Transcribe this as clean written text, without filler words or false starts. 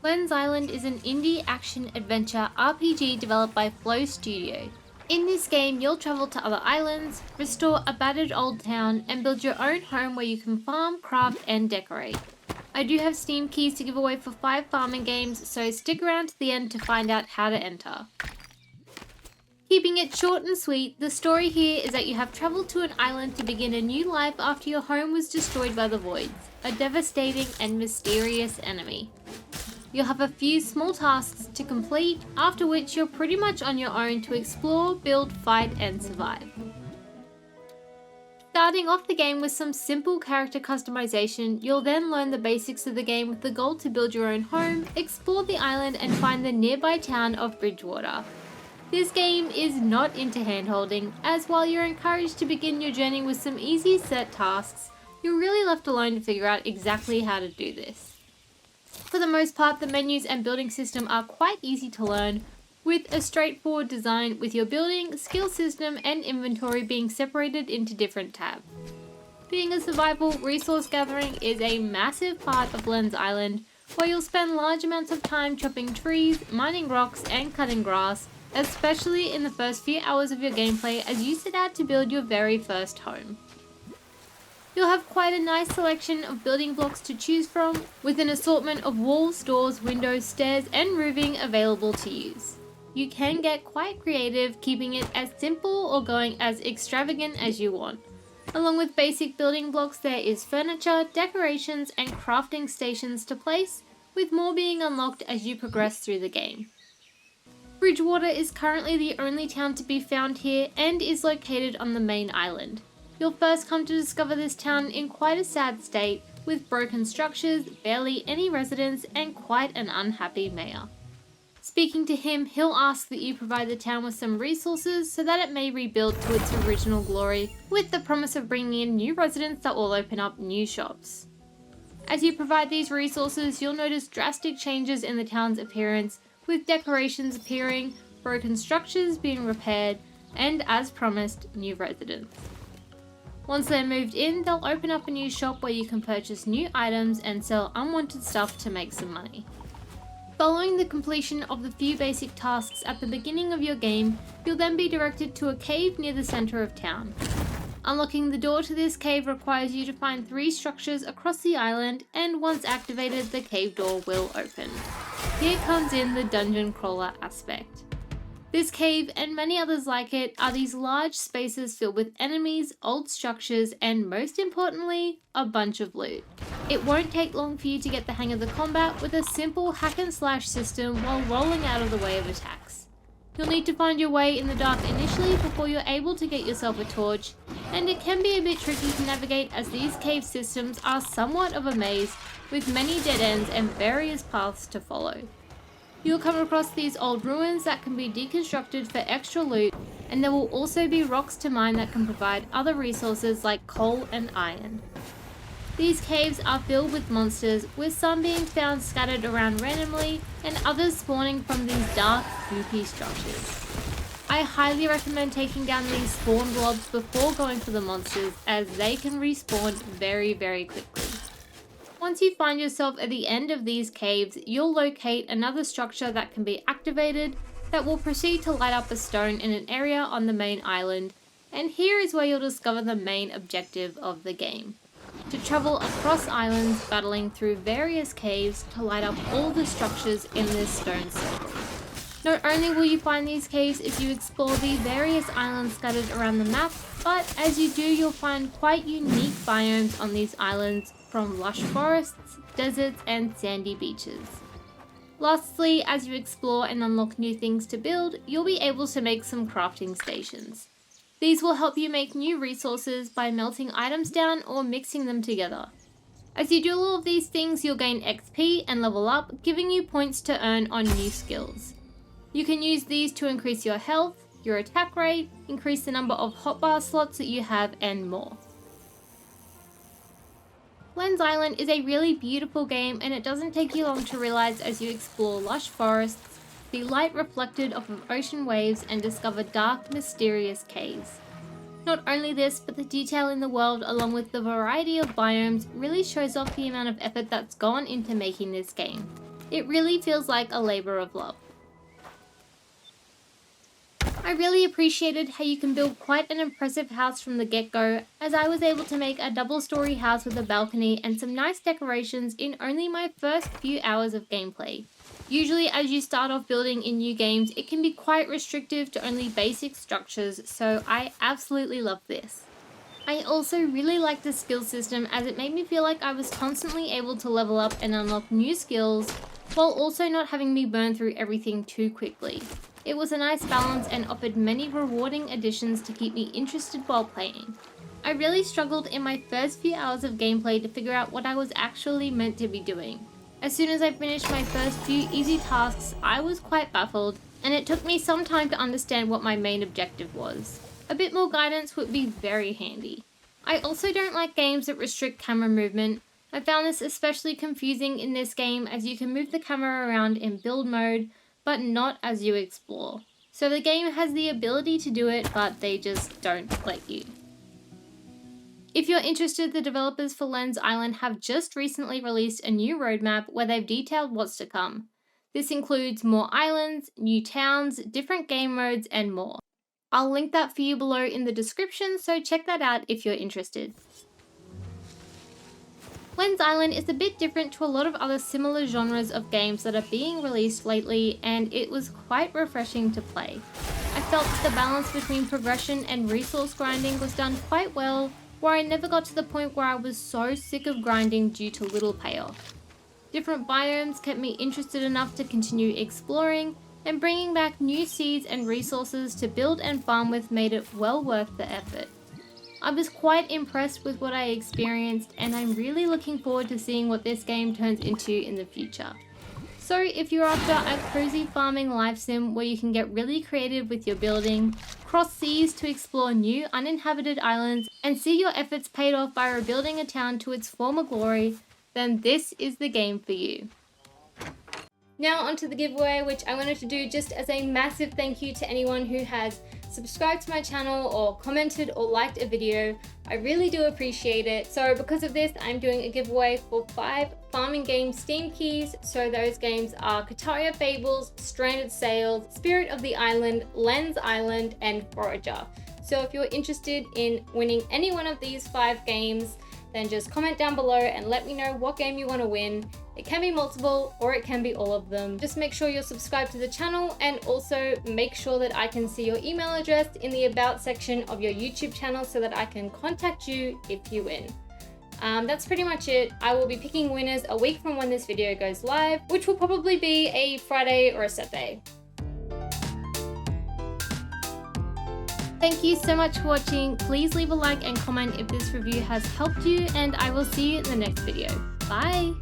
Lens Island is an indie action-adventure RPG developed by Flow Studio. In this game, you'll travel to other islands, restore a battered old town, and build your own home where you can farm, craft, and decorate. I do have Steam keys to give away for 5 farming games, so stick around to the end to find out how to enter. Keeping it short and sweet, the story here is that you have travelled to an island to begin a new life after your home was destroyed by the Voids, a devastating and mysterious enemy. You'll have a few small tasks to complete, after which you're pretty much on your own to explore, build, fight, and survive. Starting off the game with some simple character customization, you'll then learn the basics of the game with the goal to build your own home, explore the island, and find the nearby town of Bridgewater. This game is not into handholding, as while you're encouraged to begin your journey with some easy set tasks, you're really left alone to figure out exactly how to do this. For the most part, the menus and building system are quite easy to learn, with a straightforward design with your building, skill system, and inventory being separated into different tabs. Being a survival, resource gathering is a massive part of Lens Island, where you'll spend large amounts of time chopping trees, mining rocks, and cutting grass, especially in the first few hours of your gameplay as you set out to build your very first home. You'll have quite a nice selection of building blocks to choose from, with an assortment of walls, doors, windows, stairs, and roofing available to use. You can get quite creative, keeping it as simple or going as extravagant as you want. Along with basic building blocks, there is furniture, decorations, and crafting stations to place, with more being unlocked as you progress through the game. Bridgewater is currently the only town to be found here and is located on the main island. You'll first come to discover this town in quite a sad state, with broken structures, barely any residents, and quite an unhappy mayor. Speaking to him, he'll ask that you provide the town with some resources so that it may rebuild to its original glory, with the promise of bringing in new residents that will open up new shops. As you provide these resources, you'll notice drastic changes in the town's appearance, with decorations appearing, broken structures being repaired, and as promised, new residents. Once they're moved in, they'll open up a new shop where you can purchase new items and sell unwanted stuff to make some money. Following the completion of the few basic tasks at the beginning of your game, you'll then be directed to a cave near the center of town. Unlocking the door to this cave requires you to find 3 structures across the island, and once activated, the cave door will open. Here comes in the dungeon crawler aspect. This cave, and many others like it, are these large spaces filled with enemies, old structures, and most importantly, a bunch of loot. It won't take long for you to get the hang of the combat with a simple hack and slash system while rolling out of the way of attacks. You'll need to find your way in the dark initially before you're able to get yourself a torch, and it can be a bit tricky to navigate as these cave systems are somewhat of a maze with many dead ends and various paths to follow. You'll come across these old ruins that can be deconstructed for extra loot, and there will also be rocks to mine that can provide other resources like coal and iron. These caves are filled with monsters, with some being found scattered around randomly and others spawning from these dark, goopy structures. I highly recommend taking down these spawn blobs before going for the monsters, as they can respawn very quickly. Once you find yourself at the end of these caves, you'll locate another structure that can be activated that will proceed to light up a stone in an area on the main island, and here is where you'll discover the main objective of the game: to travel across islands, battling through various caves to light up all the structures in this stone circle. Not only will you find these caves as you explore the various islands scattered around the map, but as you do, you'll find quite unique biomes on these islands, from lush forests, deserts, and sandy beaches. Lastly, as you explore and unlock new things to build, you'll be able to make some crafting stations. These will help you make new resources by melting items down or mixing them together. As you do all of these things, you'll gain XP and level up, giving you points to earn on new skills. You can use these to increase your health, your attack rate, increase the number of hotbar slots that you have, and more. Lens Island is a really beautiful game, and it doesn't take you long to realize as you explore lush forests, the light reflected off of ocean waves, and discover dark, mysterious caves. Not only this, but the detail in the world along with the variety of biomes really shows off the amount of effort that's gone into making this game. It really feels like a labor of love. I really appreciated how you can build quite an impressive house from the get-go, as I was able to make a double-story house with a balcony and some nice decorations in only my first few hours of gameplay. Usually as you start off building in new games, it can be quite restrictive to only basic structures, so I absolutely love this. I also really liked the skill system as it made me feel like I was constantly able to level up and unlock new skills, while also not having me burn through everything too quickly. It was a nice balance and offered many rewarding additions to keep me interested while playing. I really struggled in my first few hours of gameplay to figure out what I was actually meant to be doing. As soon as I finished my first few easy tasks, I was quite baffled, and it took me some time to understand what my main objective was. A bit more guidance would be very handy. I also don't like games that restrict camera movement. I found this especially confusing in this game as you can move the camera around in build mode, but not as you explore. So the game has the ability to do it, but they just don't let you. If you're interested, the developers for Lens Island have just recently released a new roadmap where they've detailed what's to come. This includes more islands, new towns, different game modes, and more. I'll link that for you below in the description, so check that out if you're interested. Lens Island is a bit different to a lot of other similar genres of games that are being released lately, and it was quite refreshing to play. I felt that the balance between progression and resource grinding was done quite well, where I never got to the point where I was so sick of grinding due to little payoff. Different biomes kept me interested enough to continue exploring, and bringing back new seeds and resources to build and farm with made it well worth the effort. I was quite impressed with what I experienced, and I'm really looking forward to seeing what this game turns into in the future. So if you're after a cozy farming life sim where you can get really creative with your building, cross seas to explore new uninhabited islands, and see your efforts paid off by rebuilding a town to its former glory, then this is the game for you. Now onto the giveaway, which I wanted to do just as a massive thank you to anyone who has subscribed to my channel or commented or liked a video. I really do appreciate it. So because of this, I'm doing a giveaway for 5 farming game Steam keys. So those games are Kataria Fables, Stranded Sails, Spirit of the Island, Lens Island, and Forager. So if you're interested in winning any one of these 5 games, then just comment down below and let me know what game you want to win. It can be multiple or it can be all of them. Just make sure you're subscribed to the channel, and also make sure that I can see your email address in the about section of your YouTube channel so that I can contact you if you win. That's pretty much it. I will be picking winners a week from when this video goes live, which will probably be a Friday or a Saturday. Thank you so much for watching. Please leave a like and comment if this review has helped you, and I will see you in the next video. Bye!